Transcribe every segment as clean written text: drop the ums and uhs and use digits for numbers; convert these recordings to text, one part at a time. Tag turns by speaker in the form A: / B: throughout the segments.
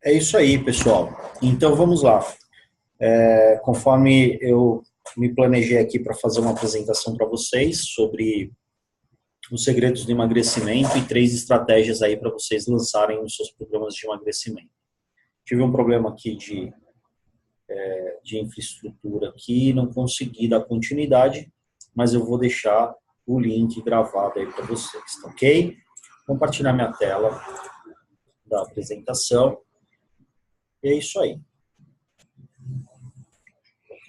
A: É isso aí, pessoal. Então vamos lá. Conforme eu me planejei aqui para fazer uma apresentação para vocês sobre os segredos do emagrecimento e 3 estratégias aí para vocês lançarem os seus programas de emagrecimento. Tive um problema aqui de infraestrutura aqui, não consegui dar continuidade, mas eu vou deixar o link gravado aí para vocês, tá ok? Vou compartilhar minha tela da apresentação. E é isso aí.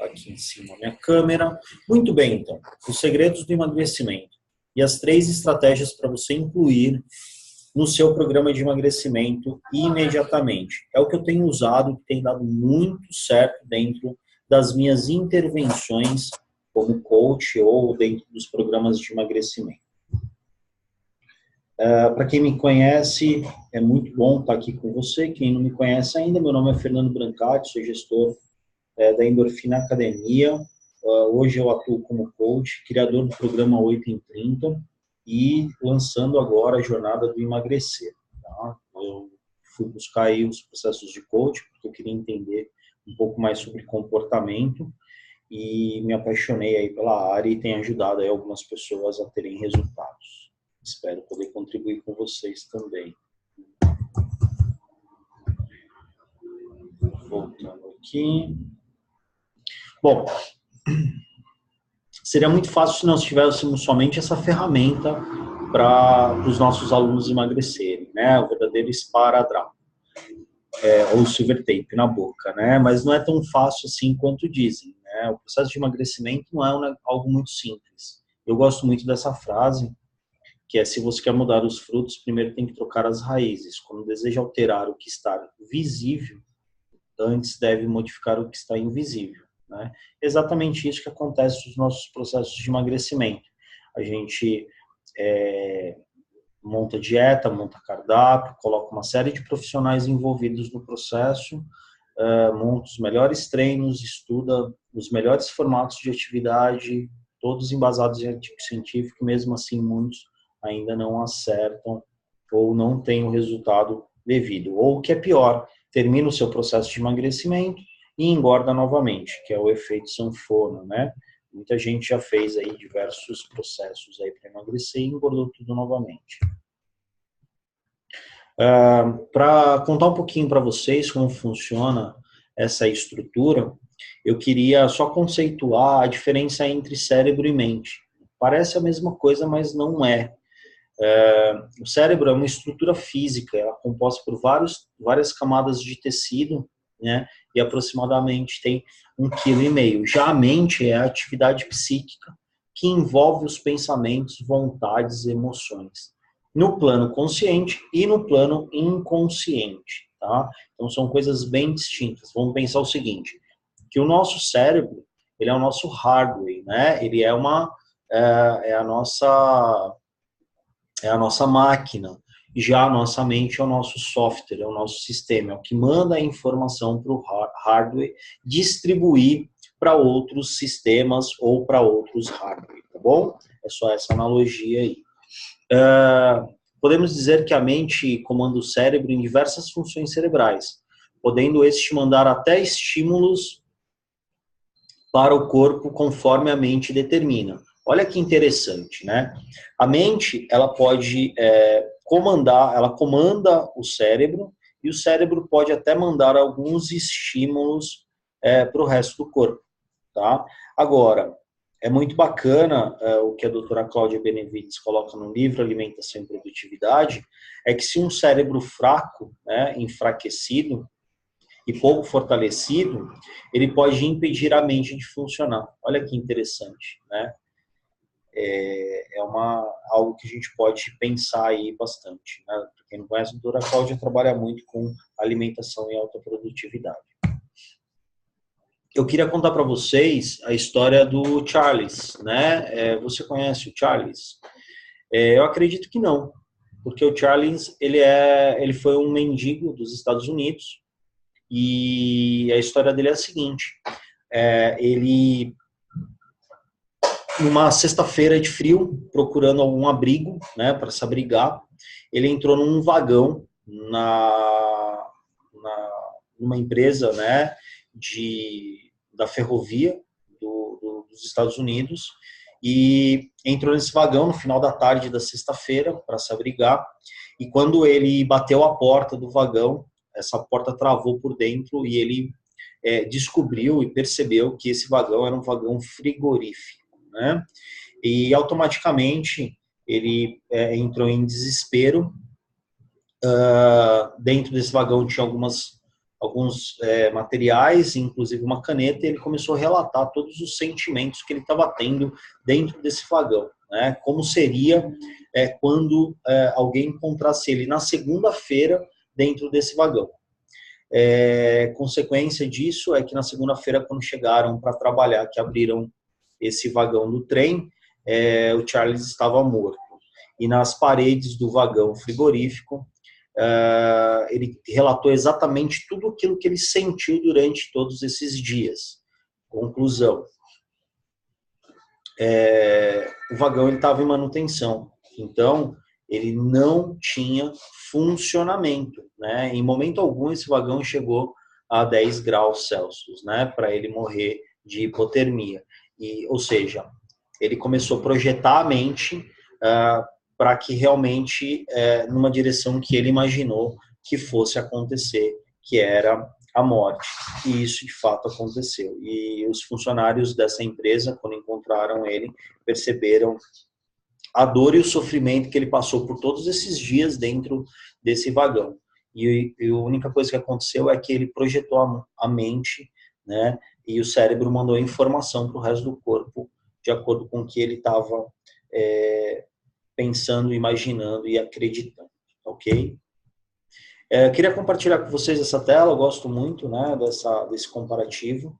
A: Aqui em cima a minha câmera. Muito bem, então. Os segredos do emagrecimento e as 3 estratégias para você incluir no seu programa de emagrecimento imediatamente. É o que eu tenho usado, que tem dado muito certo dentro das minhas intervenções como coach ou dentro dos programas de emagrecimento. Para quem me conhece, é muito bom estar aqui com você. Quem não me conhece ainda, meu nome é Fernando Brancati, sou gestor da Endorfina Academia. Hoje eu atuo como coach, criador do programa 8 em 30 e lançando agora a jornada do emagrecer. Tá? Eu fui buscar aí os processos de coach, porque eu queria entender um pouco mais sobre comportamento e me apaixonei aí pela área e tem ajudado aí algumas pessoas a terem resultados. Espero poder contribuir com vocês também. Voltando aqui. Bom, seria muito fácil se nós tivéssemos somente essa ferramenta para os nossos alunos emagrecerem, né? O verdadeiro esparadrapo, ou silver tape na boca, né? Mas não é tão fácil assim quanto dizem, né? O processo de emagrecimento não é algo muito simples. Eu gosto muito dessa frase, que é: se você quer mudar os frutos, primeiro tem que trocar as raízes. Quando deseja alterar o que está visível, antes deve modificar o que está invisível. Né? Exatamente isso que acontece nos nossos processos de emagrecimento. A gente monta dieta, monta cardápio, coloca uma série de profissionais envolvidos no processo, monta os melhores treinos, estuda os melhores formatos de atividade, todos embasados em artigo científico, mesmo assim muitos ainda não acertam ou não têm o resultado devido. Ou o que é pior, termina o seu processo de emagrecimento e engorda novamente, que é o efeito sanfona, né? Muita gente já fez aí diversos processos aí para emagrecer e engordou tudo novamente. Para contar um pouquinho para vocês como funciona essa estrutura, eu queria só conceituar a diferença entre cérebro e mente. Parece a mesma coisa, mas não é. O cérebro é uma estrutura física, ela é composta por várias camadas de tecido, né, e aproximadamente tem 1,5 kg. Já a mente é a atividade psíquica que envolve os pensamentos, vontades e emoções, no plano consciente e no plano inconsciente. Tá? Então são coisas bem distintas. Vamos pensar o seguinte, que o nosso cérebro, ele é o nosso hardware, né? Ele é a nossa máquina. Já a nossa mente é o nosso software, é o nosso sistema, é o que manda a informação para o hardware distribuir para outros sistemas ou para outros hardware, tá bom? É só essa analogia aí. Podemos dizer que a mente comanda o cérebro em diversas funções cerebrais, podendo este mandar até estímulos para o corpo conforme a mente determina. Olha que interessante, né? A mente, ela pode ela comanda o cérebro, e o cérebro pode até mandar alguns estímulos para o resto do corpo, tá? Agora, é muito bacana o que a doutora Cláudia Benevides coloca no livro Alimentação e Produtividade, é que se um cérebro fraco, né, enfraquecido e pouco fortalecido, ele pode impedir a mente de funcionar. Olha que interessante, né? Algo que a gente pode pensar aí bastante. Né? Para quem não conhece, a doutora Cláudia trabalha muito com alimentação e alta produtividade. Eu queria contar para vocês a história do Charles. Né? Você conhece o Charles? Eu acredito que não, porque o Charles ele foi um mendigo dos Estados Unidos, e a história dele é a seguinte: ele, numa sexta-feira de frio, procurando algum abrigo, né, para se abrigar, ele entrou num vagão numa empresa, né, da ferrovia dos Estados Unidos, e entrou nesse vagão no final da tarde da sexta-feira para se abrigar, e quando ele bateu a porta do vagão, essa porta travou por dentro e ele descobriu e percebeu que esse vagão era um vagão frigorífico, né? E automaticamente ele entrou em desespero. Dentro desse vagão tinha alguns materiais, inclusive uma caneta, e ele começou a relatar todos os sentimentos que ele estava tendo dentro desse vagão, né? Como seria quando alguém encontrasse ele na segunda-feira dentro desse vagão. Consequência disso é que na segunda-feira, quando chegaram para trabalhar, que abriram esse vagão do trem, o Charles estava morto. E nas paredes do vagão frigorífico, ele relatou exatamente tudo aquilo que ele sentiu durante todos esses dias. Conclusão: o vagão estava em manutenção, então ele não tinha funcionamento, né? Em momento algum esse vagão chegou a 10 graus Celsius, né? Para ele morrer de hipotermia. Ou seja, ele começou a projetar a mente para que realmente numa direção que ele imaginou que fosse acontecer, que era a morte. E isso de fato aconteceu. E os funcionários dessa empresa, quando encontraram ele, perceberam a dor e o sofrimento que ele passou por todos esses dias dentro desse vagão. E a única coisa que aconteceu é que ele projetou a mente, né? E o cérebro mandou informação para o resto do corpo, de acordo com o que ele estava pensando, imaginando e acreditando, ok? Eu queria compartilhar com vocês essa tela, eu gosto muito, né, desse comparativo.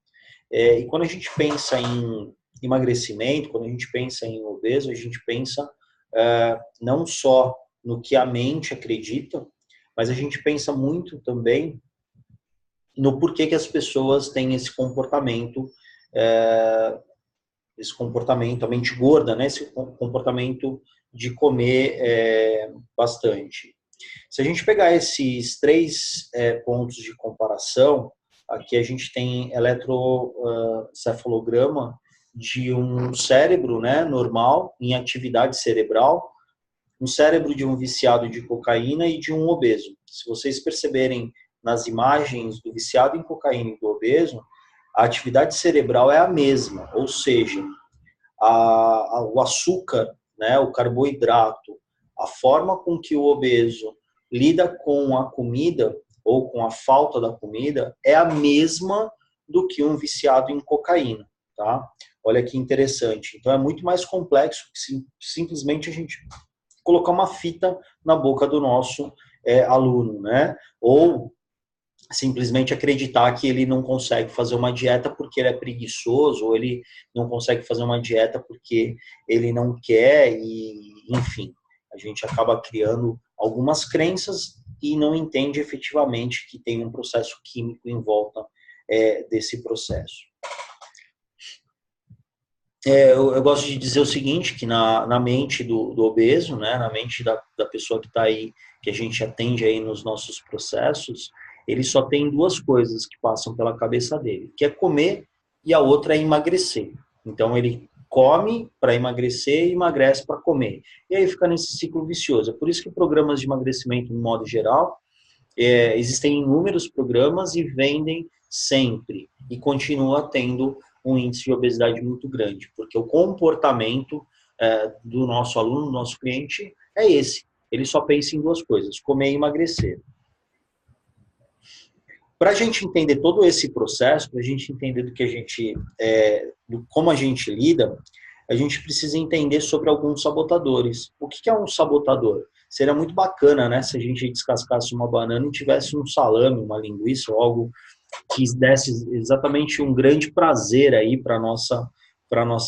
A: E quando a gente pensa em emagrecimento, quando a gente pensa em obeso, a gente pensa não só no que a mente acredita, mas a gente pensa muito também no porquê que as pessoas têm esse comportamento, a mente gorda, né, esse comportamento de comer bastante. Se a gente pegar esses 3 pontos de comparação, aqui a gente tem eletrocefalograma de um cérebro, né, normal, em atividade cerebral, um cérebro de um viciado de cocaína e de um obeso. Se vocês perceberem nas imagens do viciado em cocaína e do obeso, a atividade cerebral é a mesma, ou seja, o açúcar, né, o carboidrato, a forma com que o obeso lida com a comida ou com a falta da comida é a mesma do que um viciado em cocaína, tá? Olha que interessante. Então é muito mais complexo que simplesmente a gente colocar uma fita na boca do nosso aluno, né? Ou simplesmente acreditar que ele não consegue fazer uma dieta porque ele é preguiçoso, ou ele não consegue fazer uma dieta porque ele não quer, e enfim, a gente acaba criando algumas crenças e não entende efetivamente que tem um processo químico em volta desse processo. Eu gosto de dizer o seguinte, que na mente do obeso, né, na mente da pessoa que está aí, que a gente atende aí nos nossos processos, ele só tem 2 coisas que passam pela cabeça dele, que é comer e a outra é emagrecer. Então ele come para emagrecer e emagrece para comer. E aí fica nesse ciclo vicioso. É por isso que programas de emagrecimento, no modo geral, existem inúmeros programas e vendem sempre. E continua tendo um índice de obesidade muito grande, porque o comportamento do nosso aluno, do nosso cliente, é esse. Ele só pensa em 2 coisas, comer e emagrecer. Para a gente entender todo esse processo, para a gente entender do como a gente lida, a gente precisa entender sobre alguns sabotadores. O que é um sabotador? Seria muito bacana, né, se a gente descascasse uma banana e tivesse um salame, uma linguiça ou algo que desse exatamente um grande prazer aí para nossa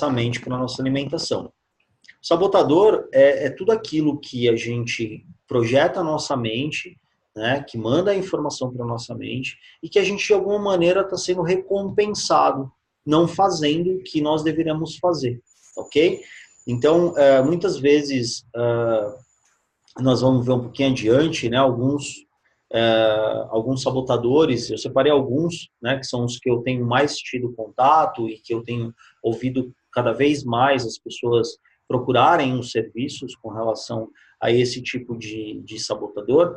A: mente, para nossa alimentação. O sabotador é tudo aquilo que a gente projeta a nossa mente, né, que manda a informação para a nossa mente e que a gente, de alguma maneira, está sendo recompensado não fazendo o que nós deveríamos fazer, ok? Então, muitas vezes, nós vamos ver um pouquinho adiante, né, alguns alguns sabotadores, eu separei alguns, né, que são os que eu tenho mais tido contato e que eu tenho ouvido cada vez mais as pessoas procurarem os serviços com relação a esse tipo de sabotador,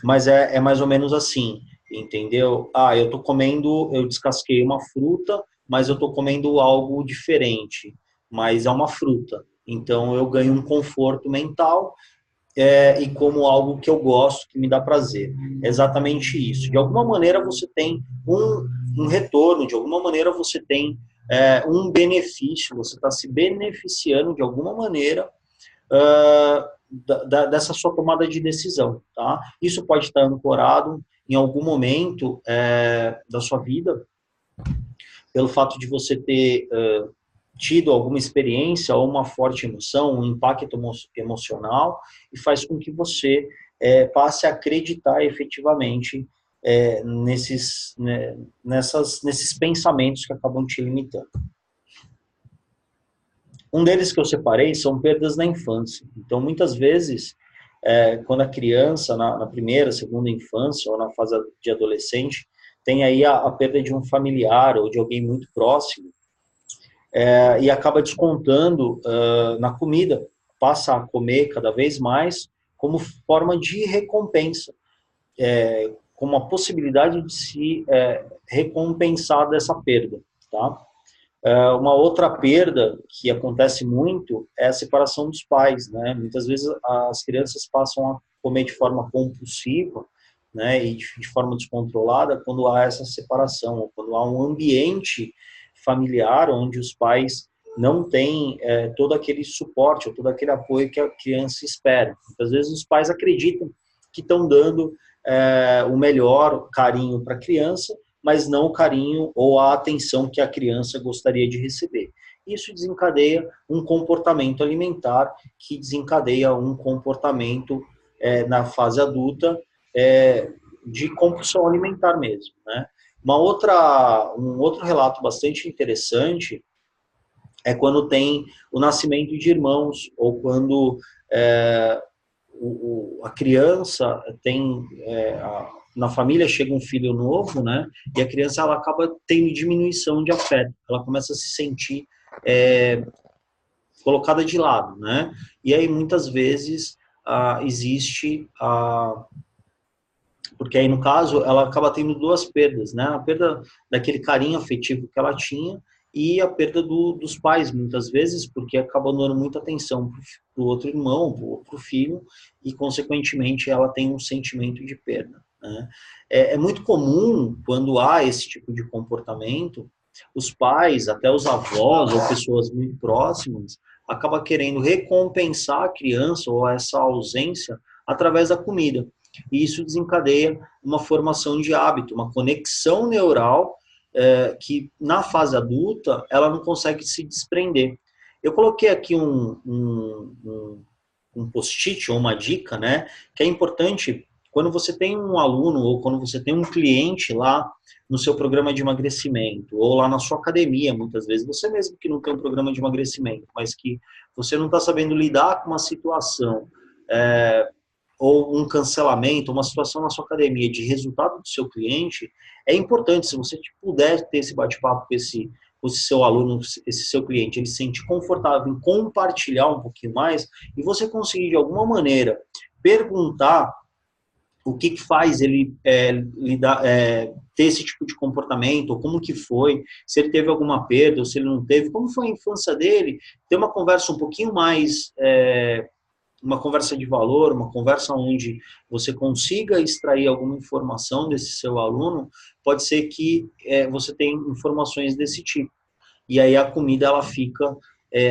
A: mas é mais ou menos assim, entendeu? Ah, eu tô comendo, eu descasquei uma fruta, mas eu tô comendo algo diferente, mas é uma fruta. Então eu ganho um conforto mental e como algo que eu gosto, que me dá prazer. É exatamente isso. De alguma maneira você tem um retorno, de alguma maneira você tem um benefício, você está se beneficiando de alguma maneira dessa sua tomada de decisão, tá? Isso pode estar ancorado em algum momento da sua vida, pelo fato de você ter tido alguma experiência ou uma forte emoção, um impacto emocional, e faz com que você passe a acreditar efetivamente nesses pensamentos que acabam te limitando. Um deles que eu separei são perdas na infância. Então, muitas vezes, quando a criança, na primeira, segunda infância, ou na fase de adolescente, tem aí a perda de um familiar ou de alguém muito próximo, e acaba descontando na comida, passa a comer cada vez mais como forma de recompensa, como a possibilidade de se recompensar dessa perda, tá? Uma outra perda que acontece muito é a separação dos pais, né? Muitas vezes as crianças passam a comer de forma compulsiva, né, e de forma descontrolada quando há essa separação, ou quando há um ambiente familiar onde os pais não têm todo aquele suporte, ou todo aquele apoio que a criança espera. Muitas vezes os pais acreditam que estão dando o melhor carinho para a criança, mas não o carinho ou a atenção que a criança gostaria de receber. Isso desencadeia um comportamento alimentar, que desencadeia um comportamento na fase adulta de compulsão alimentar mesmo, né? Um outro relato bastante interessante é quando tem o nascimento de irmãos, ou quando a criança tem na família chega um filho novo, né? E a criança ela acaba tendo diminuição de afeto, ela começa a se sentir colocada de lado, né? E aí muitas vezes existe porque aí no caso ela acaba tendo duas perdas, né? A perda daquele carinho afetivo que ela tinha e a perda dos pais, muitas vezes, porque acabam dando muita atenção para o outro irmão, para o filho, e consequentemente ela tem um sentimento de perda, né? É muito comum quando há esse tipo de comportamento, os pais, até os avós ou pessoas muito próximas, acabam querendo recompensar a criança ou essa ausência através da comida. E isso desencadeia uma formação de hábito, uma conexão neural que na fase adulta ela não consegue se desprender. Eu coloquei aqui um post-it ou uma dica, né, que é importante quando você tem um aluno ou quando você tem um cliente lá no seu programa de emagrecimento ou lá na sua academia, muitas vezes, você mesmo que não tem um programa de emagrecimento, mas que você não está sabendo lidar com uma situação ou um cancelamento, uma situação na sua academia de resultado do seu cliente, é importante, se você puder ter esse bate-papo com esse seu aluno, esse seu cliente, ele se sente confortável em compartilhar um pouquinho mais, e você conseguir, de alguma maneira, perguntar o que faz ele ter esse tipo de comportamento, ou como que foi, se ele teve alguma perda, ou se ele não teve, como foi a infância dele, ter uma conversa um pouquinho mais uma conversa de valor, uma conversa onde você consiga extrair alguma informação desse seu aluno, pode ser que você tenha informações desse tipo. E aí a comida ela fica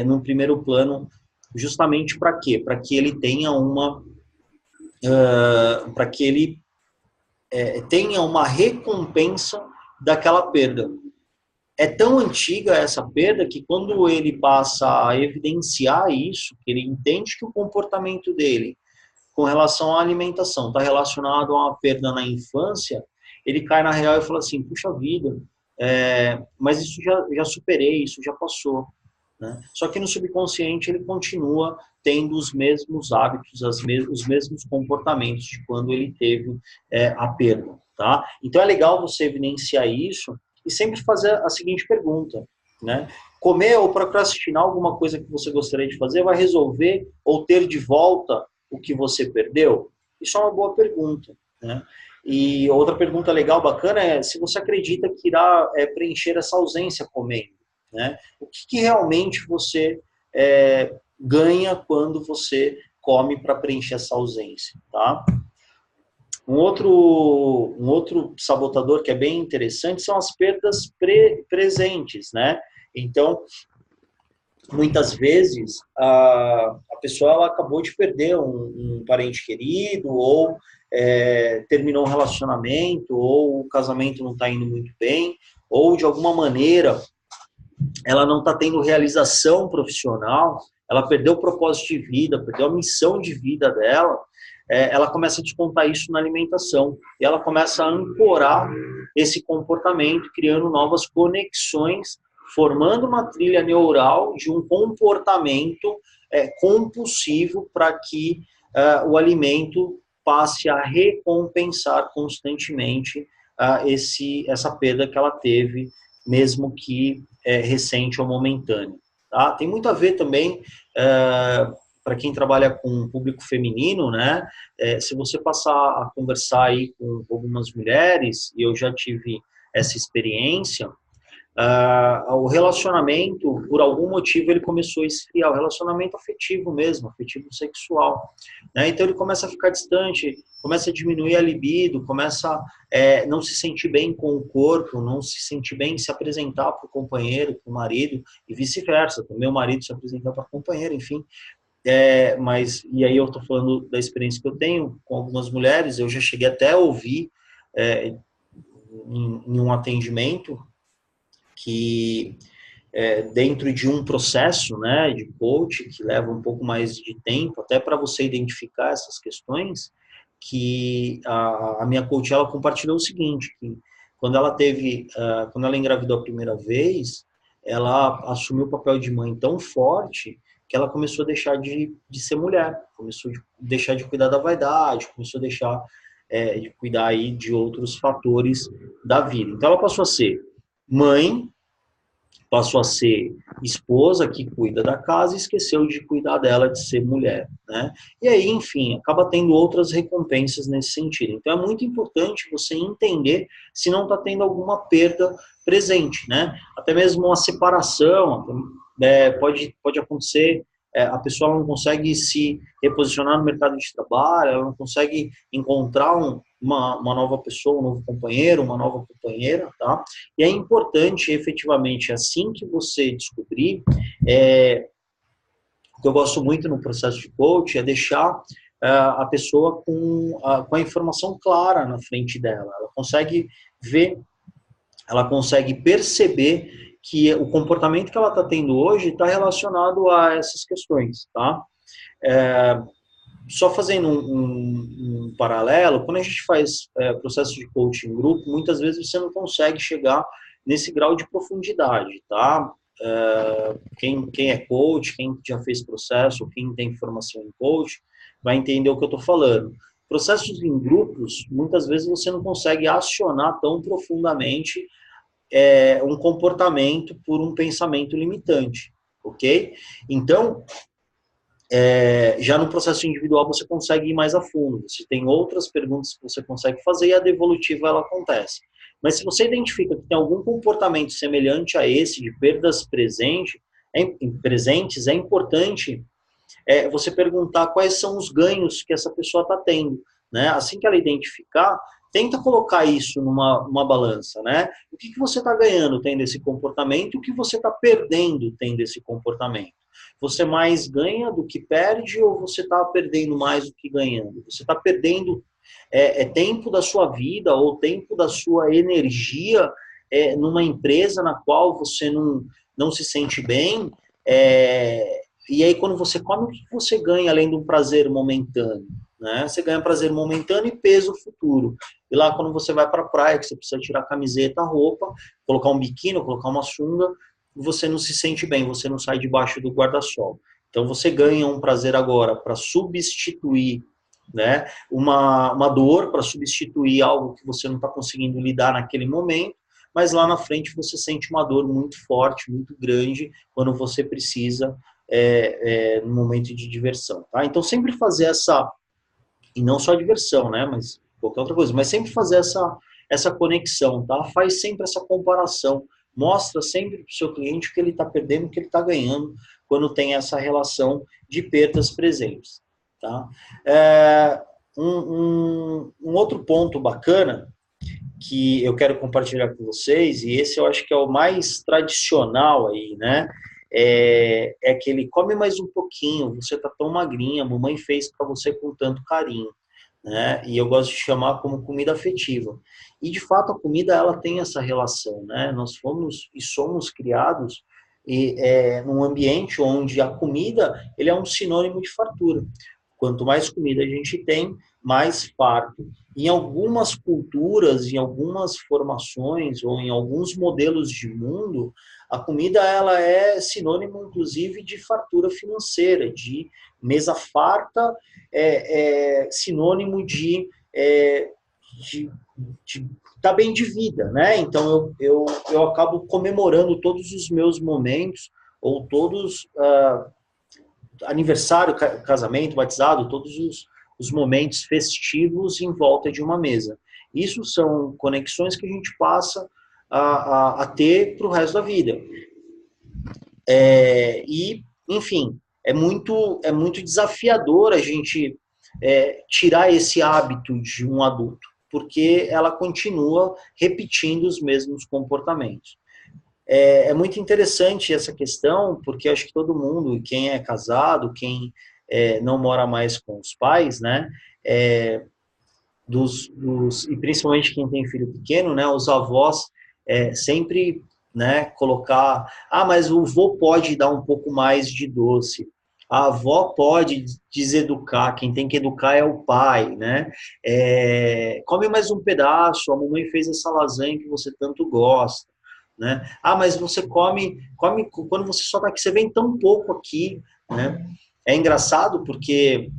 A: no primeiro plano justamente para quê? Para que ele tenha para que ele tenha uma recompensa daquela perda. É tão antiga essa perda que quando ele passa a evidenciar isso, que ele entende que o comportamento dele com relação à alimentação está relacionado a uma perda na infância, ele cai na real e fala assim, puxa vida, mas isso já superei, isso já passou. Né? Só que no subconsciente ele continua tendo os mesmos hábitos, os mesmos comportamentos de quando ele teve a perda, tá? Então é legal você evidenciar isso e sempre fazer a seguinte pergunta, né? Comer ou procrastinar alguma coisa que você gostaria de fazer vai resolver ou ter de volta o que você perdeu? Isso é uma boa pergunta, né? E outra pergunta legal, bacana, é se você acredita que irá preencher essa ausência comendo, né? O que realmente você ganha quando você come para preencher essa ausência, tá? Um outro sabotador que é bem interessante são as perdas presentes, né? Então, muitas vezes a pessoa ela acabou de perder um parente querido ou terminou um relacionamento ou o casamento não está indo muito bem ou de alguma maneira ela não está tendo realização profissional, ela perdeu o propósito de vida, perdeu a missão de vida dela, ela começa a descontar isso na alimentação e ela começa a ancorar esse comportamento, criando novas conexões, formando uma trilha neural de um comportamento compulsivo para que o alimento passe a recompensar constantemente essa perda que ela teve, mesmo que recente ou momentânea. Tá? Tem muito a ver também para quem trabalha com público feminino, né? Se você passar a conversar aí com algumas mulheres, e eu já tive essa experiência, o relacionamento, por algum motivo, ele começou a esfriar, o relacionamento afetivo mesmo, afetivo sexual, né? Então ele começa a ficar distante, começa a diminuir a libido, começa a não se sentir bem com o corpo, não se sentir bem em se apresentar para o companheiro, para o marido, e vice-versa, também o marido se apresentar para a companheira, enfim. E aí eu estou falando da experiência que eu tenho com algumas mulheres, eu já cheguei até a ouvir em um atendimento que dentro de um processo, né, de coach, que leva um pouco mais de tempo, até para você identificar essas questões, que a minha coach, ela compartilhou o seguinte, que quando ela engravidou a primeira vez, ela assumiu o papel de mãe tão forte que ela começou a deixar de ser mulher, começou a deixar de cuidar da vaidade, começou a deixar de cuidar aí de outros fatores da vida. Então ela passou a ser mãe, passou a ser esposa que cuida da casa e esqueceu de cuidar dela, de ser mulher, né? E aí, enfim, acaba tendo outras recompensas nesse sentido. Então, é muito importante você entender se não está tendo alguma perda presente, né? Até mesmo uma separação, pode acontecer, a pessoa não consegue se reposicionar no mercado de trabalho, ela não consegue encontrar uma nova pessoa, um novo companheiro, uma nova companheira, tá? E é importante, efetivamente, assim que você descobrir, o que eu gosto muito no processo de coach é deixar a pessoa com a informação clara na frente dela. Ela consegue ver, ela consegue perceber que o comportamento que ela está tendo hoje está relacionado a essas questões, tá? Só fazendo um paralelo, quando a gente faz processo de coaching em grupo, muitas vezes você não consegue chegar nesse grau de profundidade, tá? Quem é coach, quem já fez processo, quem tem formação em coach, vai entender o que eu estou falando. Processos em grupos, muitas vezes você não consegue acionar tão profundamente um comportamento por um pensamento limitante, ok? Então, já no processo individual você consegue ir mais a fundo, você tem outras perguntas que você consegue fazer e a devolutiva ela acontece. Mas se você identifica que tem algum comportamento semelhante a esse, de perdas presentes, é importante você perguntar quais são os ganhos que essa pessoa está tendo, né? Assim que ela identificar, tenta colocar isso numa balança, né? O que você está ganhando tendo esse comportamento e o que você está perdendo tendo esse comportamento. Você mais ganha do que perde ou você está perdendo mais do que ganhando? Você está perdendo tempo da sua vida ou tempo da sua energia numa empresa na qual você não se sente bem, e aí quando você come, o que você ganha além do prazer momentâneo? Né? Você ganha prazer momentâneo e peso futuro. E lá quando você vai para a praia, que você precisa tirar a camiseta, a roupa, colocar um biquíni, colocar uma sunga, você não se sente bem, você não sai debaixo do guarda-sol. Então você ganha um prazer agora para substituir, né, uma dor, para substituir algo que você não está conseguindo lidar naquele momento, mas lá na frente você sente uma dor muito forte, muito grande, quando você precisa, no momento de diversão. Tá? Então sempre fazer essa, e não só diversão, né, mas qualquer outra coisa, mas sempre fazer essa conexão, tá? Faz sempre essa comparação, mostra sempre para o seu cliente o que ele está perdendo, o que ele está ganhando, quando tem essa relação de perdas presentes, tá? Um outro ponto bacana que eu quero compartilhar com vocês, e esse eu acho que é o mais tradicional aí, né? É aquele come mais um pouquinho, você tá tão magrinha, a mamãe fez para você com tanto carinho, né? E eu gosto de chamar como comida afetiva. E de fato a comida ela tem essa relação, né? Nós fomos e somos criados num ambiente onde a comida ele é um sinônimo de fartura. Quanto mais comida a gente tem, mais farto. Em algumas culturas, em algumas formações ou em alguns modelos de mundo, a comida ela é sinônimo, inclusive, de fartura financeira, de mesa farta, sinônimo de tá bem de vida, né? Então eu acabo comemorando todos os meus momentos ou todos aniversário, casamento, batizado, todos os momentos festivos em volta de uma mesa. Isso são conexões que a gente passa a ter para o resto da vida. Enfim, é muito desafiador a gente tirar esse hábito de um adulto, porque ela continua repetindo os mesmos comportamentos. É muito interessante essa questão, porque acho que todo mundo, quem é casado, quem não mora mais com os pais, né, e principalmente quem tem filho pequeno, né, os avós sempre, né, colocar, mas o vô pode dar um pouco mais de doce, a avó pode deseducar, quem tem que educar é o pai, né, come mais um pedaço, a mamãe fez essa lasanha que você tanto gosta, né, mas você come quando você só tá aqui, você vem tão pouco aqui, né, é engraçado porque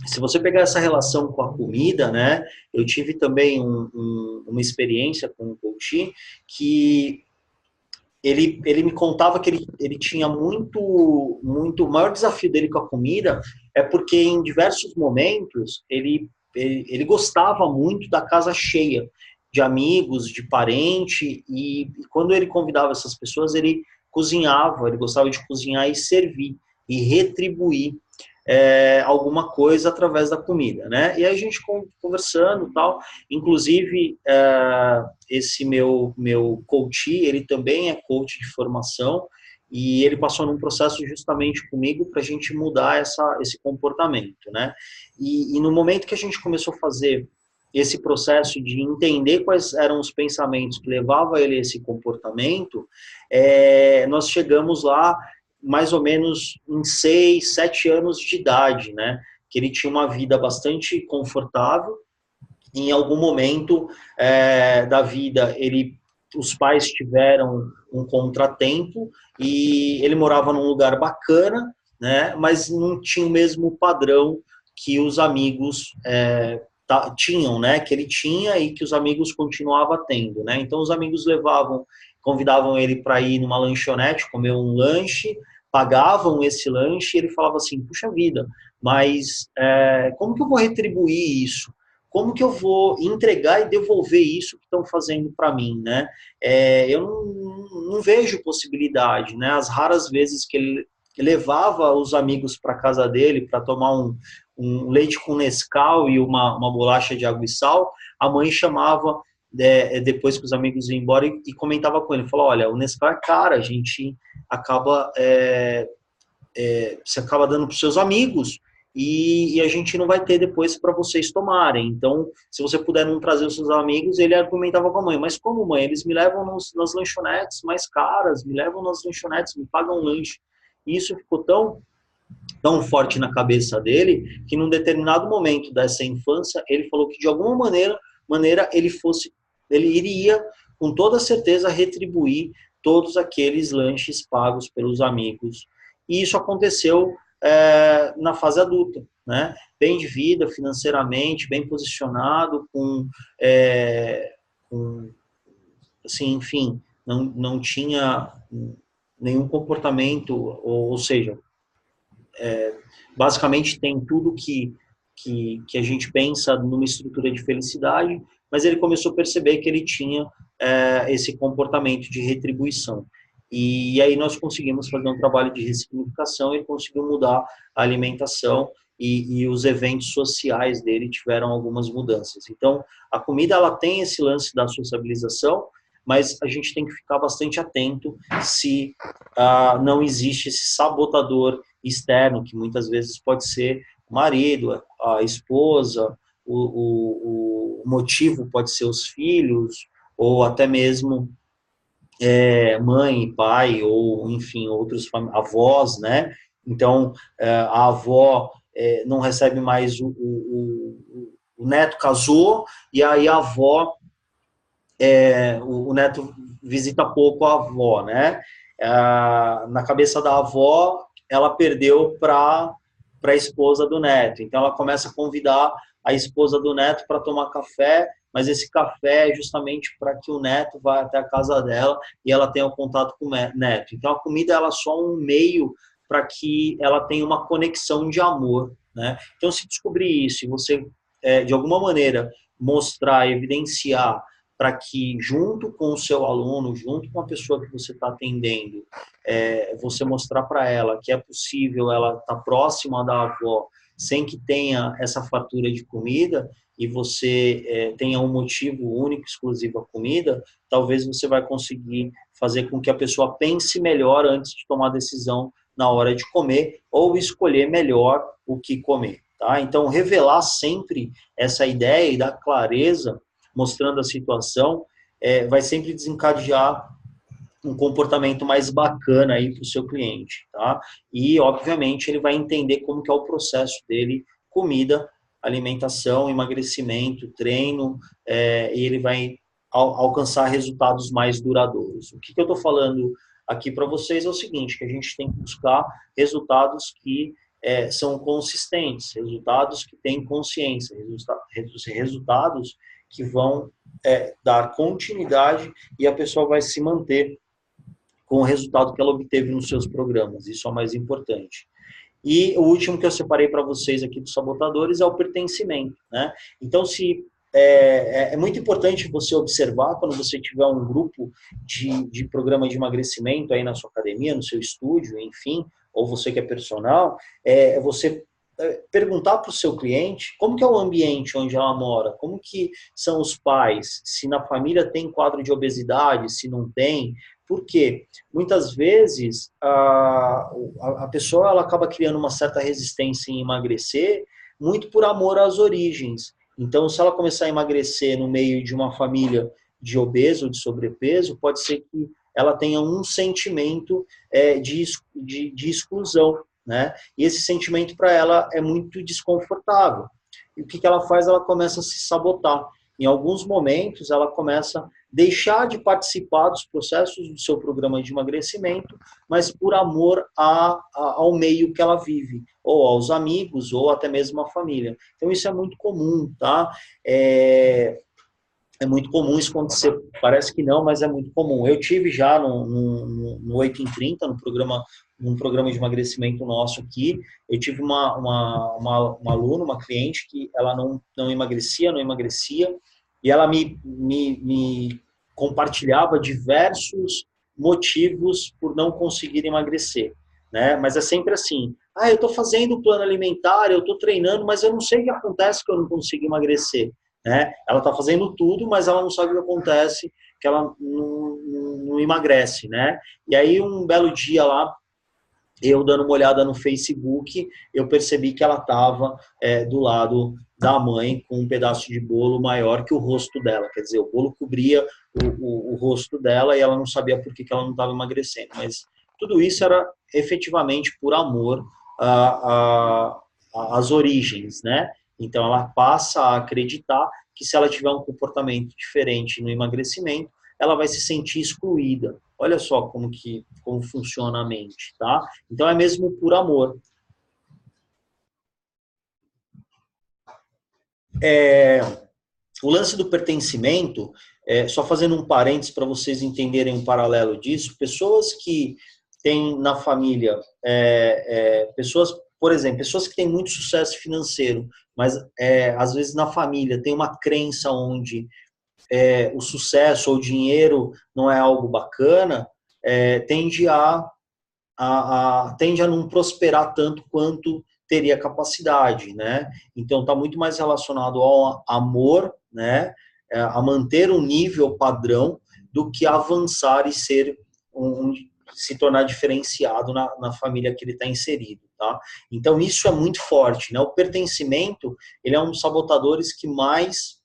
A: se você pegar essa relação com a comida, né, eu tive também uma experiência com o coach que ele me contava que ele tinha o maior desafio dele com a comida é porque em diversos momentos ele gostava muito da casa cheia, de amigos, de parente, e quando ele convidava essas pessoas, ele cozinhava, ele gostava de cozinhar e servir, e retribuir alguma coisa através da comida, né? E aí a gente conversando e tal, inclusive esse meu coach, ele também é coach de formação e ele passou num processo justamente comigo para a gente mudar esse comportamento, né? E no momento que a gente começou a fazer esse processo de entender quais eram os pensamentos que levavam ele a esse comportamento, nós chegamos lá mais ou menos em 6, 7 anos de idade, né? Que ele tinha uma vida bastante confortável. Em algum momento da vida, os pais tiveram um contratempo e ele morava num lugar bacana, né? Mas não tinha o mesmo padrão que os amigos tinham, né? Que ele tinha e que os amigos continuavam tendo, né? Então os amigos convidavam ele para ir numa lanchonete, comer um lanche, pagavam esse lanche e ele falava assim, puxa vida, mas como que eu vou retribuir isso? Como que eu vou entregar e devolver isso que estão fazendo para mim, né? Eu não vejo possibilidade, né? As raras vezes que ele levava os amigos para casa dele para tomar um leite com Nescau e uma bolacha de água e sal, a mãe chamava depois que os amigos iam embora e comentava com ele, falou, olha, o Nescau é caro, a gente acaba você acaba dando para os seus amigos e a gente não vai ter depois para vocês tomarem. Então, se você puder não trazer os seus amigos, ele argumentava com a mãe, mas como mãe? Eles me levam nas lanchonetes mais caras, me levam nas lanchonetes, me pagam um lanche. E isso ficou tão forte na cabeça dele que num determinado momento dessa infância, ele falou que de alguma maneira ele iria com toda certeza retribuir todos aqueles lanches pagos pelos amigos e isso aconteceu na fase adulta, né? Bem de vida, financeiramente, bem posicionado, com assim, enfim, não tinha nenhum comportamento, ou seja, basicamente tem tudo que a gente pensa numa estrutura de felicidade, mas ele começou a perceber que ele tinha esse comportamento de retribuição. E aí nós conseguimos fazer um trabalho de ressignificação e conseguiu mudar a alimentação e os eventos sociais dele tiveram algumas mudanças. Então, a comida ela tem esse lance da sociabilização, mas a gente tem que ficar bastante atento se não existe esse sabotador externo, que muitas vezes pode ser o marido, a esposa, o motivo pode ser os filhos, ou até mesmo mãe, pai, ou enfim, outros avós, né? Então, a avó não recebe mais o neto casou, e aí a avó, o neto visita pouco a avó, né? Na cabeça da avó, ela perdeu para a esposa do neto. Então, ela começa a convidar a esposa do neto para tomar café, mas esse café é justamente para que o neto vá até a casa dela e ela tenha um contato com o neto. Então, a comida ela é só um meio para que ela tenha uma conexão de amor, né? Então, se descobrir isso e você, de alguma maneira, mostrar, evidenciar para que, junto com o seu aluno, junto com a pessoa que você está atendendo, você mostrar para ela que é possível ela estar próxima da avó, sem que tenha essa fartura de comida, e você tenha um motivo único, exclusivo à comida, talvez você vai conseguir fazer com que a pessoa pense melhor antes de tomar a decisão na hora de comer, ou escolher melhor o que comer. Tá? Então, revelar sempre essa ideia e dar clareza mostrando a situação, vai sempre desencadear um comportamento mais bacana aí para o seu cliente, tá? E, obviamente, ele vai entender como que é o processo dele, comida, alimentação, emagrecimento, treino, e ele vai alcançar resultados mais duradouros. O que eu estou falando aqui para vocês é o seguinte, que a gente tem que buscar resultados que são consistentes, resultados que têm consciência, resultados que vão dar continuidade e a pessoa vai se manter com o resultado que ela obteve nos seus programas. Isso é o mais importante. E o último que eu separei para vocês aqui dos sabotadores é o pertencimento, né? Então, é muito importante você observar quando você tiver um grupo de programa de emagrecimento aí na sua academia, no seu estúdio, enfim, ou você que é personal, você perguntar para o seu cliente como que é o ambiente onde ela mora, como que são os pais, se na família tem quadro de obesidade, se não tem, porque muitas vezes a pessoa ela acaba criando uma certa resistência em emagrecer muito por amor às origens. Então, se ela começar a emagrecer no meio de uma família de obeso ou de sobrepeso, pode ser que ela tenha um sentimento de exclusão, né? E esse sentimento para ela é muito desconfortável. E o que ela faz? Ela começa a se sabotar. Em alguns momentos, ela começa a deixar de participar dos processos do seu programa de emagrecimento, mas por amor ao meio que ela vive, ou aos amigos, ou até mesmo à família. Então, isso é muito comum, tá? É muito comum isso acontecer, parece que não, mas é muito comum. Eu tive já no 8 em 30, num programa de emagrecimento nosso aqui, eu tive uma aluna, uma cliente, que ela não emagrecia, e ela me compartilhava diversos motivos por não conseguir emagrecer, né? Mas é sempre assim, eu estou fazendo o plano alimentar, eu estou treinando, mas eu não sei o que acontece que eu não consigo emagrecer. Né? Ela está fazendo tudo, mas ela não sabe o que acontece, que ela não emagrece, né? E aí, um belo dia lá, eu dando uma olhada no Facebook, eu percebi que ela estava do lado da mãe com um pedaço de bolo maior que o rosto dela. Quer dizer, o bolo cobria o rosto dela e ela não sabia por que ela não estava emagrecendo. Mas tudo isso era efetivamente por amor às origens, né? Então ela passa a acreditar que se ela tiver um comportamento diferente no emagrecimento, ela vai se sentir excluída. Olha só como funciona a mente, tá? Então é mesmo por amor. O lance do pertencimento, só fazendo um parênteses para vocês entenderem um paralelo disso, pessoas que têm na família, pessoas, por exemplo, pessoas que têm muito sucesso financeiro, mas às vezes na família tem uma crença onde o sucesso ou o dinheiro não é algo bacana, tende a não prosperar tanto quanto teria capacidade, né? Então está muito mais relacionado ao amor, né? A manter um nível padrão do que avançar e se tornar diferenciado na família que ele está inserido, tá? Então isso é muito forte, né? O pertencimento, ele é um dos sabotadores que mais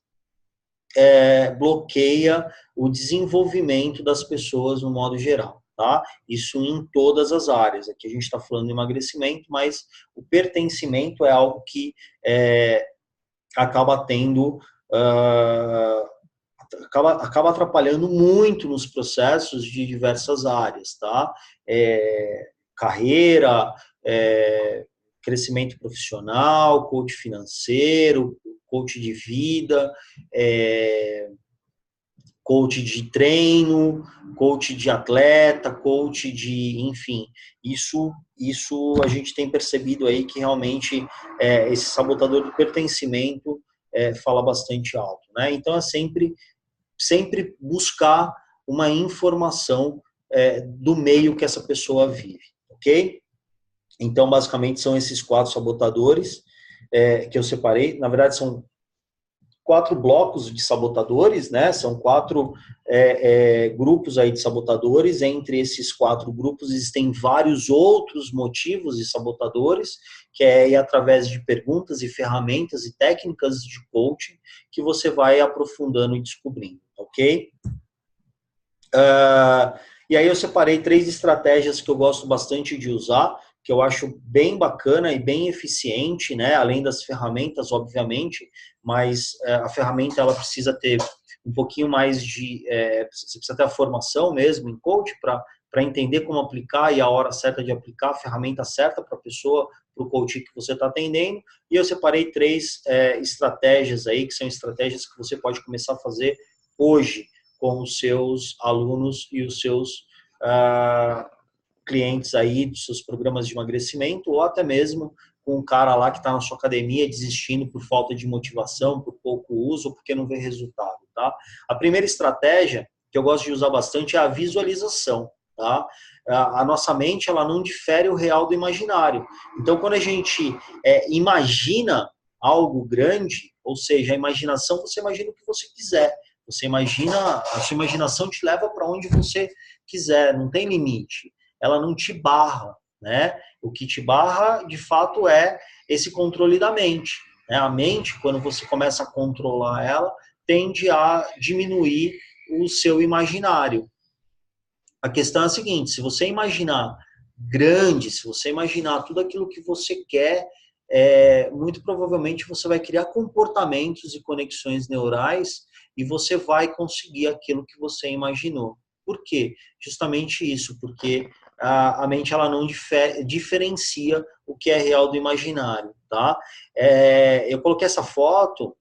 A: bloqueia o desenvolvimento das pessoas no modo geral, tá? Isso em todas as áreas. Aqui a gente está falando de emagrecimento, mas o pertencimento é algo que acaba tendo, acaba atrapalhando muito nos processos de diversas áreas, tá? Carreira, crescimento profissional, coach financeiro, coach de vida, coach de treino, coach de atleta, coach de, enfim, isso a gente tem percebido aí que realmente esse sabotador do pertencimento fala bastante alto, né? Então é sempre buscar uma informação do meio que essa pessoa vive, ok? Então, basicamente, são esses 4 sabotadores que eu separei. Na verdade, são 4 blocos de sabotadores, né? São 4 grupos aí de sabotadores. Entre esses 4 grupos existem vários outros motivos de sabotadores, que é ir através de perguntas e ferramentas e técnicas de coaching que você vai aprofundando e descobrindo, ok? E aí eu separei 3 estratégias que eu gosto bastante de usar, que eu acho bem bacana e bem eficiente, né? Além das ferramentas, obviamente, mas a ferramenta ela precisa ter um pouquinho mais você precisa ter a formação mesmo em coach para entender como aplicar e a hora certa de aplicar, a ferramenta certa para a pessoa, para o coach que você está atendendo. E eu separei 3 estratégias aí, que são estratégias que você pode começar a fazer hoje com os seus alunos e os seus clientes aí dos seus programas de emagrecimento, ou até mesmo com um cara lá que está na sua academia desistindo por falta de motivação, por pouco uso, ou porque não vê resultado, tá? A primeira estratégia que eu gosto de usar bastante é a visualização, tá? A nossa mente, ela não difere o real do imaginário. Então, quando a gente imagina algo grande, ou seja, a imaginação, você imagina o que você quiser. Você imagina, a sua imaginação te leva para onde você quiser, não tem limite. Ela não te barra, né? O que te barra, de fato, é esse controle da mente, né? A mente, quando você começa a controlar ela, tende a diminuir o seu imaginário. A questão é a seguinte, se você imaginar grande, se você imaginar tudo aquilo que você quer, muito provavelmente você vai criar comportamentos e conexões neurais e você vai conseguir aquilo que você imaginou. Por quê? Justamente isso, porque a mente ela não diferencia o que é real do imaginário, tá? Eu coloquei essa foto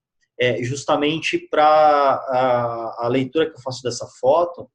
A: justamente para a leitura que eu faço dessa foto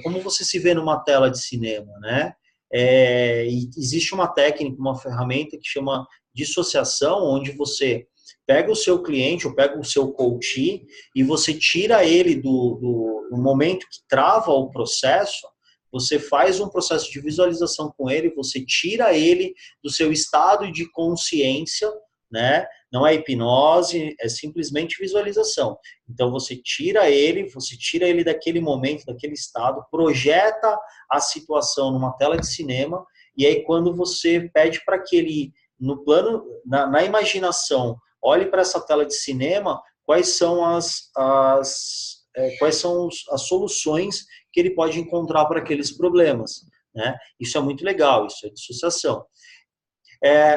A: como você se vê numa tela de cinema, né? E existe uma técnica, uma ferramenta que chama dissociação, onde você pega o seu cliente ou pega o seu coach e você tira ele do momento que trava o processo, você faz um processo de visualização com ele, você tira ele do seu estado de consciência, né? Não é hipnose, é simplesmente visualização. Então você tira ele daquele momento, daquele estado, projeta a situação numa tela de cinema, e aí quando você pede para que ele, no plano, na imaginação, olhe para essa tela de cinema, quais são as soluções que ele pode encontrar para aqueles problemas, né? Isso é muito legal, isso é dissociação.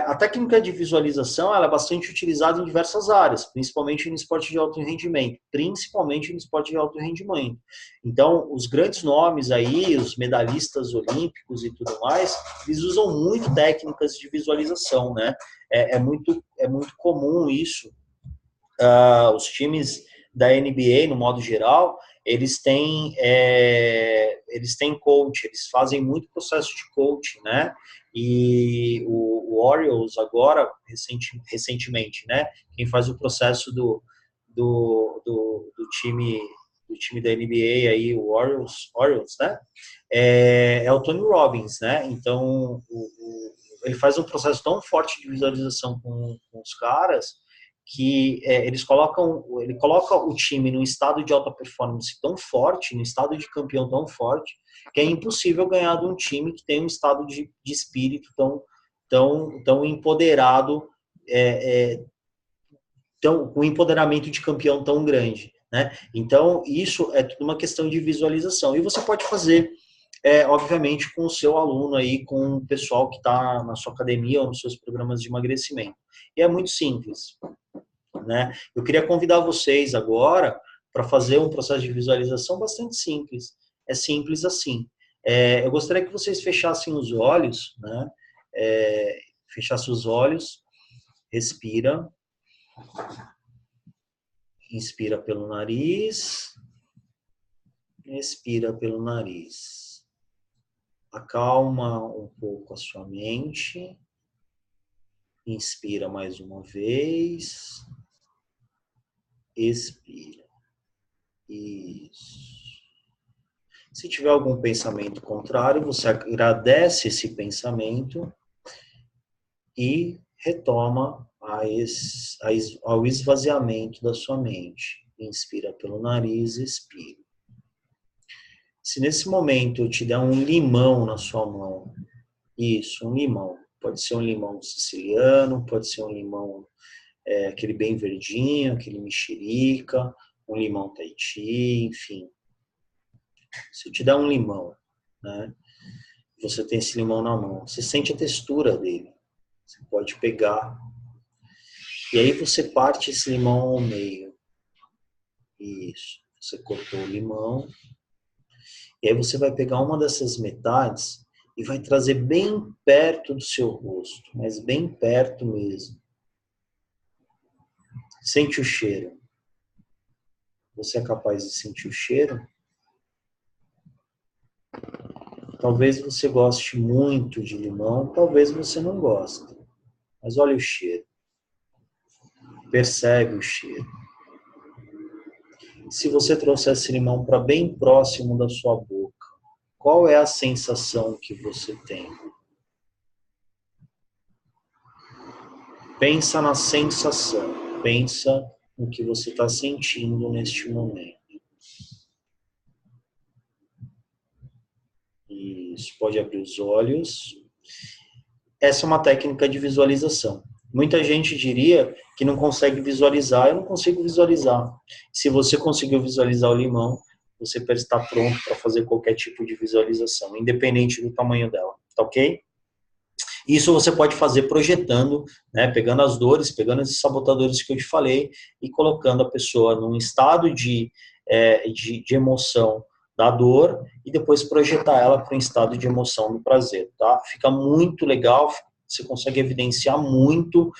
A: A técnica de visualização ela é bastante utilizada em diversas áreas, principalmente no esporte de alto rendimento, principalmente no esporte de alto rendimento. Então, os grandes nomes aí, os medalhistas olímpicos e tudo mais, eles usam muito técnicas de visualização, né? É muito comum isso. Os times da NBA, no modo geral, eles têm coach, eles fazem muito processo de coaching, né? E o Orioles agora, recentemente, né? Quem faz o processo do time da NBA aí, o Orioles, né? É o Tony Robbins, né? Então, ele faz um processo tão forte de visualização com os caras que ele coloca o time num estado de alta performance tão forte, num estado de campeão tão forte, que é impossível ganhar de um time que tem um estado de espírito tão empoderado, um empoderamento de campeão tão grande, né? Então, isso é tudo uma questão de visualização. E você pode fazer, obviamente, com o seu aluno aí, com o pessoal que está na sua academia ou nos seus programas de emagrecimento. E é muito simples, né? Eu queria convidar vocês agora para fazer um processo de visualização bastante simples. É simples assim. Eu gostaria que vocês fechassem os olhos, né? Fechassem os olhos, respira. Inspira pelo nariz, expira pelo nariz. Acalma um pouco a sua mente. Inspira mais uma vez. Expira. Isso. Se tiver algum pensamento contrário, você agradece esse pensamento e retoma ao esvaziamento da sua mente. Inspira pelo nariz, expira. Se nesse momento eu te der um limão na sua mão, isso, um limão. Pode ser um limão siciliano, pode ser um limão aquele bem verdinho, aquele mexerica, um limão Tahiti, enfim. Se eu te der um limão, né, você tem esse limão na mão, você sente a textura dele. Você pode pegar. E aí você parte esse limão ao meio. Isso. Você cortou o limão. E aí você vai pegar uma dessas metades e vai trazer bem perto do seu rosto, mas bem perto mesmo. Sente o cheiro. Você é capaz de sentir o cheiro? Talvez você goste muito de limão, talvez você não goste. Mas olha o cheiro. Percebe o cheiro. Se você trouxer esse limão para bem próximo da sua boca, qual é a sensação que você tem? Pensa na sensação. Pensa no que você está sentindo neste momento. Isso, pode abrir os olhos. Essa é uma técnica de visualização. Muita gente diria que não consegue visualizar. Eu não consigo visualizar. Se você conseguiu visualizar o limão, você está pronto para fazer qualquer tipo de visualização, independente do tamanho dela, tá ok? Isso você pode fazer projetando, né, pegando as dores, pegando esses sabotadores que eu te falei e colocando a pessoa num estado de emoção da dor e depois projetar ela para um estado de emoção do prazer, tá? Fica muito legal, você consegue evidenciar muito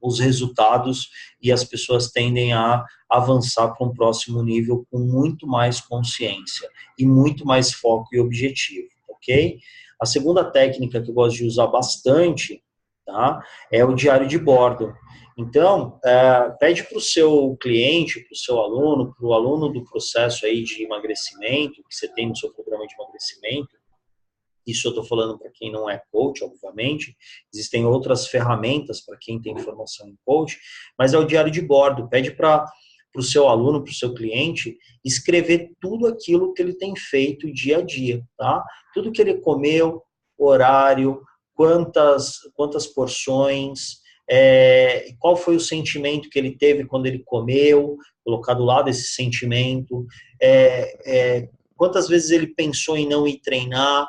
A: os resultados e as pessoas tendem a avançar para um próximo nível com muito mais consciência e muito mais foco e objetivo, ok? A segunda técnica que eu gosto de usar bastante, tá, é o diário de bordo. Então, pede para o seu cliente, para o seu aluno, para o aluno do processo aí de emagrecimento, que você tem no seu programa de emagrecimento, isso eu estou falando para quem não é coach, obviamente, existem outras ferramentas para quem tem formação em coach, mas é o diário de bordo, pede para o seu aluno, para o seu cliente, escrever tudo aquilo que ele tem feito dia a dia, tá? Tudo que ele comeu, horário, quantas porções, qual foi o sentimento que ele teve quando ele comeu, colocar do lado esse sentimento, quantas vezes ele pensou em não ir treinar,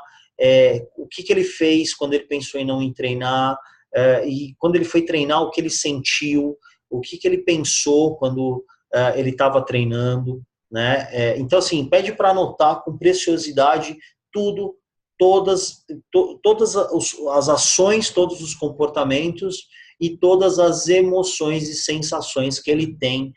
A: o que ele fez quando ele pensou em não ir treinar, e quando ele foi treinar, o que ele sentiu, o que ele pensou quando ele estava treinando, né? Então, assim, pede para anotar com preciosidade tudo, todas as ações, todos os comportamentos e todas as emoções e sensações que ele tem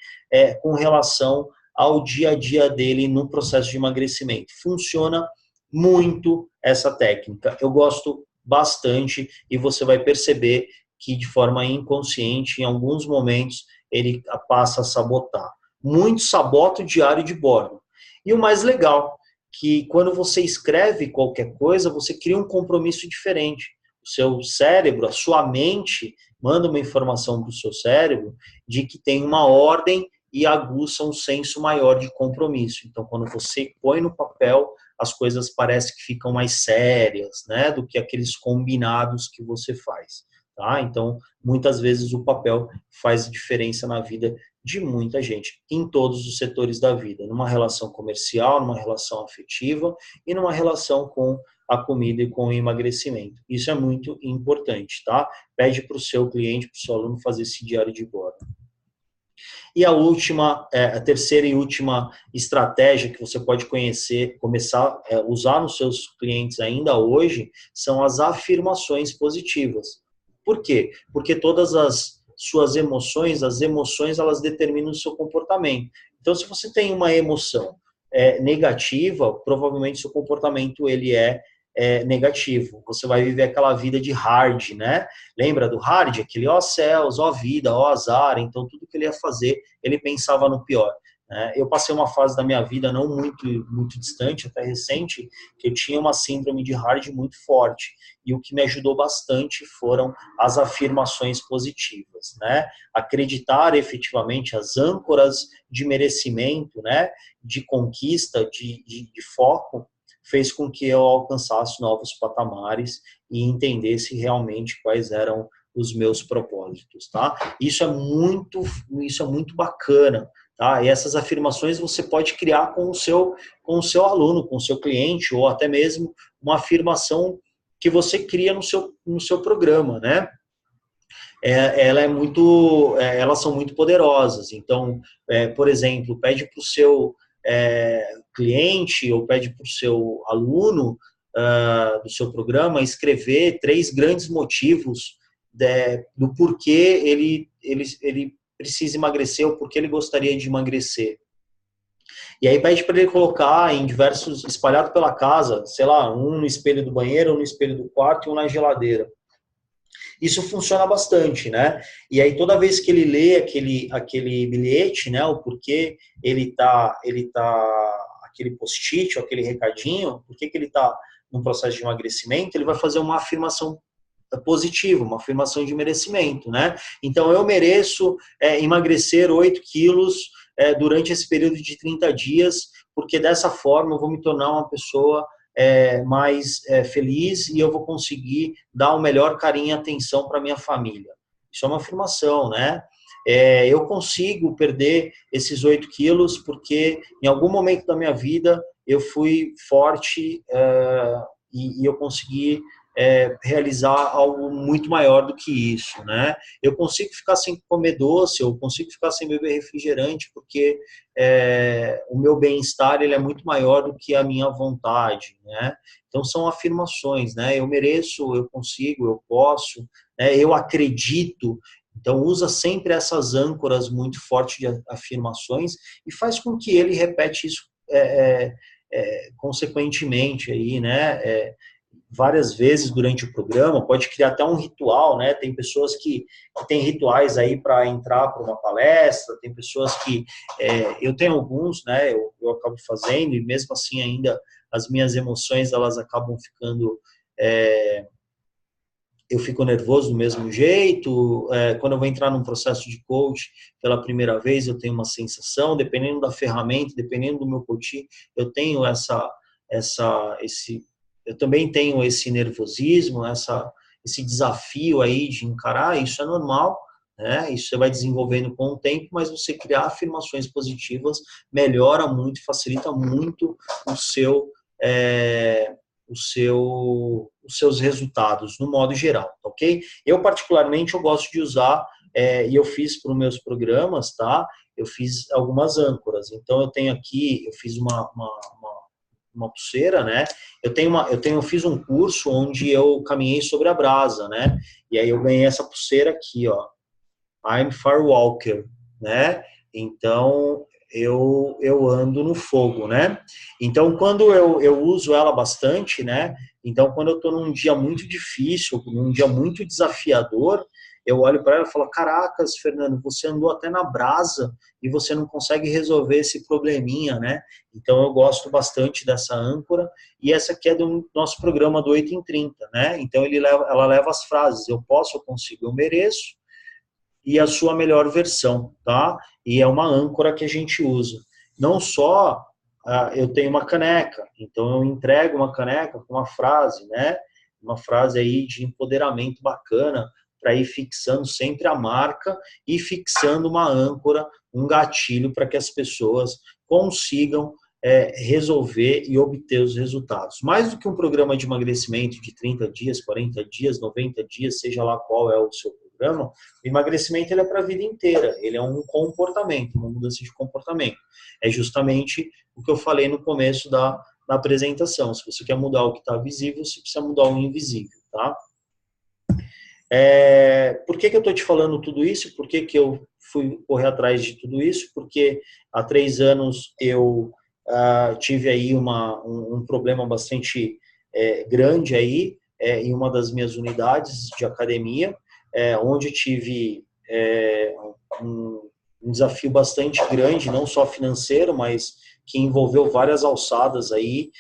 A: com relação ao dia a dia dele no processo de emagrecimento. Funciona muito essa técnica. Eu gosto bastante e você vai perceber que de forma inconsciente, em alguns momentos, ele passa a sabotar. Muito sabota o diário de bordo. E o mais legal, que quando você escreve qualquer coisa, você cria um compromisso diferente. O seu cérebro, a sua mente, manda uma informação para o seu cérebro de que tem uma ordem e aguça um senso maior de compromisso. Então, quando você põe no papel, as coisas parecem que ficam mais sérias, né, do que aqueles combinados que você faz. Tá? Então, muitas vezes o papel faz diferença na vida de muita gente, em todos os setores da vida, numa relação comercial, numa relação afetiva e numa relação com a comida e com o emagrecimento. Isso é muito importante, tá? Pede para o seu cliente, para o seu aluno fazer esse diário de bordo. E a terceira e última estratégia que você pode começar a usar nos seus clientes ainda hoje, são as afirmações positivas. Por quê? Porque todas as suas emoções, as emoções, elas determinam o seu comportamento. Então, se você tem uma emoção negativa, provavelmente seu comportamento ele é negativo. Você vai viver aquela vida de hard, né? Lembra do hard? Aquele ó céus, ó vida, ó azar. Então, tudo que ele ia fazer, ele pensava no pior. Eu passei uma fase da minha vida não muito distante, até recente, que eu tinha uma síndrome de hard muito forte. E o que me ajudou bastante foram as afirmações positivas, né? Acreditar efetivamente as âncoras de merecimento, né? De conquista, de foco, fez com que eu alcançasse novos patamares e entendesse realmente quais eram os meus propósitos, tá? Isso é muito bacana, tá? E essas afirmações você pode criar com o seu aluno, com o seu cliente, ou até mesmo uma afirmação que você cria no seu programa, né? Elas são muito poderosas. Então, por exemplo, pede para o seu cliente ou pede para o seu aluno do seu programa escrever 3 grandes motivos do porquê ele precisa emagrecer ou porquê ele gostaria de emagrecer. E aí pede para ele colocar em espalhado pela casa, sei lá, um no espelho do banheiro, um no espelho do quarto e um na geladeira. Isso funciona bastante, né? E aí toda vez que ele lê aquele bilhete, né, o porquê ele tá aquele post-it, ou aquele recadinho, por que ele tá num processo de emagrecimento, ele vai fazer uma afirmação positiva, uma afirmação de merecimento, né? Então eu mereço emagrecer 8 quilos durante esse período de 30 dias, porque dessa forma eu vou me tornar uma pessoa mais feliz e eu vou conseguir dar o melhor carinho e atenção para minha família. Isso é uma afirmação, né? Eu consigo perder esses 8 quilos porque em algum momento da minha vida eu fui forte e eu consegui realizar algo muito maior do que isso, né? Eu consigo ficar sem comer doce, eu consigo ficar sem beber refrigerante, porque o meu bem-estar ele é muito maior do que a minha vontade, né? Então são afirmações, né? Eu mereço, eu consigo, eu posso, né? Eu acredito. Então usa sempre essas âncoras muito fortes de afirmações e faz com que ele repete isso consequentemente aí, né? Várias vezes durante o programa, pode criar até um ritual, né? Tem pessoas que têm rituais aí para entrar para uma palestra, tem pessoas que, eu tenho alguns, né? Eu acabo fazendo e mesmo assim ainda as minhas emoções, elas acabam ficando, eu fico nervoso do mesmo jeito, quando eu vou entrar num processo de coach pela primeira vez, eu tenho uma sensação, dependendo da ferramenta, dependendo do meu coach, eu tenho eu também tenho esse nervosismo, esse desafio aí de encarar, isso é normal, né? Isso você vai desenvolvendo com o tempo, mas você criar afirmações positivas melhora muito, facilita muito os seus resultados, no modo geral, tá ok? Eu, particularmente, eu gosto de usar, e eu fiz para os meus programas, tá? Eu fiz algumas âncoras. Então, eu tenho aqui, eu fiz uma pulseira, né? Eu fiz um curso onde eu caminhei sobre a brasa, né? E aí eu ganhei essa pulseira aqui, ó. I'm Firewalker, né? Então, eu ando no fogo, né? Então, quando eu uso ela bastante, né? Então, quando eu estou num dia muito difícil, num dia muito desafiador, eu olho para ela e falo, caracas, Fernando, você andou até na brasa e você não consegue resolver esse probleminha, né? Então, eu gosto bastante dessa âncora e essa aqui é do nosso programa do 8 em 30, né? Então, ela leva as frases, eu posso, eu consigo, eu mereço, e a sua melhor versão, tá? E é uma âncora que a gente usa. Não só eu tenho uma caneca, então eu entrego uma caneca com uma frase, né? Uma frase aí de empoderamento bacana para ir fixando sempre a marca e fixando uma âncora, um gatilho para que as pessoas consigam resolver e obter os resultados. Mais do que um programa de emagrecimento de 30 dias, 40 dias, 90 dias, seja lá qual é o seu programa, o emagrecimento ele é para a vida inteira, ele é um comportamento, uma mudança de comportamento. É justamente o que eu falei no começo da apresentação. Se você quer mudar o que está visível, você precisa mudar o invisível, tá? Por que eu estou te falando tudo isso? Por que eu fui correr atrás de tudo isso? Porque há 3 anos eu tive aí um problema bastante grande aí em uma das minhas unidades de academia, onde tive um desafio bastante grande, não só financeiro, mas que envolveu várias alçadas aí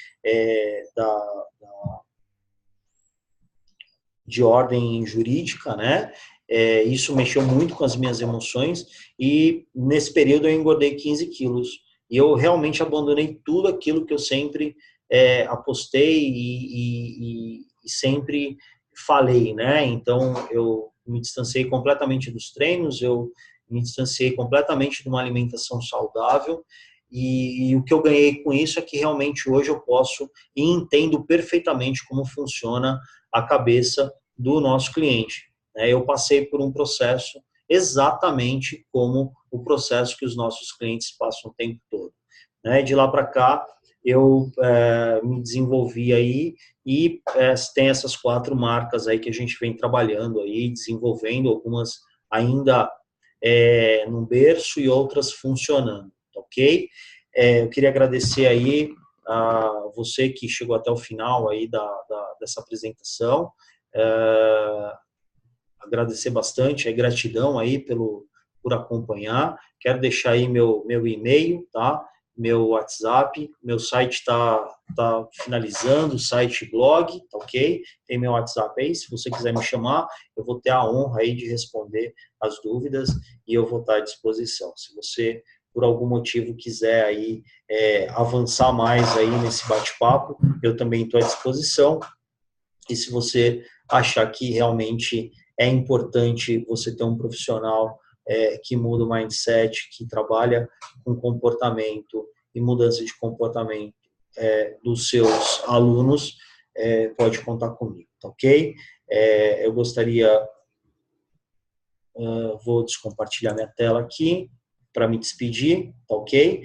A: de ordem jurídica, né? Isso mexeu muito com as minhas emoções e nesse período eu engordei 15 quilos. E eu realmente abandonei tudo aquilo que eu sempre apostei e sempre falei, né? Então eu me distanciei completamente dos treinos, eu me distanciei completamente de uma alimentação saudável e o que eu ganhei com isso é que realmente hoje eu posso e entendo perfeitamente como funciona a cabeça do nosso cliente. Eu passei por um processo exatamente como o processo que os nossos clientes passam o tempo todo. De lá para cá, eu me desenvolvi aí e tem essas 4 marcas aí que a gente vem trabalhando aí, desenvolvendo, algumas ainda no berço e outras funcionando, ok? Eu queria agradecer aí a você que chegou até o final aí dessa apresentação, agradecer bastante, gratidão aí por acompanhar, quero deixar aí meu e-mail, tá? Meu WhatsApp, meu site tá finalizando, o site blog, tá ok? Tem meu WhatsApp aí, se você quiser me chamar, eu vou ter a honra aí de responder as dúvidas e eu vou estar à disposição. Se você, por algum motivo, quiser aí avançar mais aí nesse bate-papo, eu também estou à disposição. E se você achar que realmente é importante você ter um profissional que muda o mindset, que trabalha com comportamento e mudança de comportamento dos seus alunos, pode contar comigo, tá ok? Eu gostaria, vou descompartilhar minha tela aqui para me despedir, tá ok?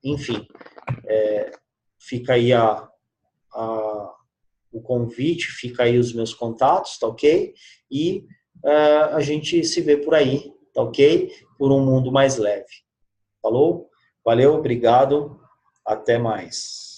A: Enfim, fica aí o convite, fica aí os meus contatos, tá ok? E a gente se vê por aí, tá ok? Por um mundo mais leve. Falou? Valeu, obrigado, até mais.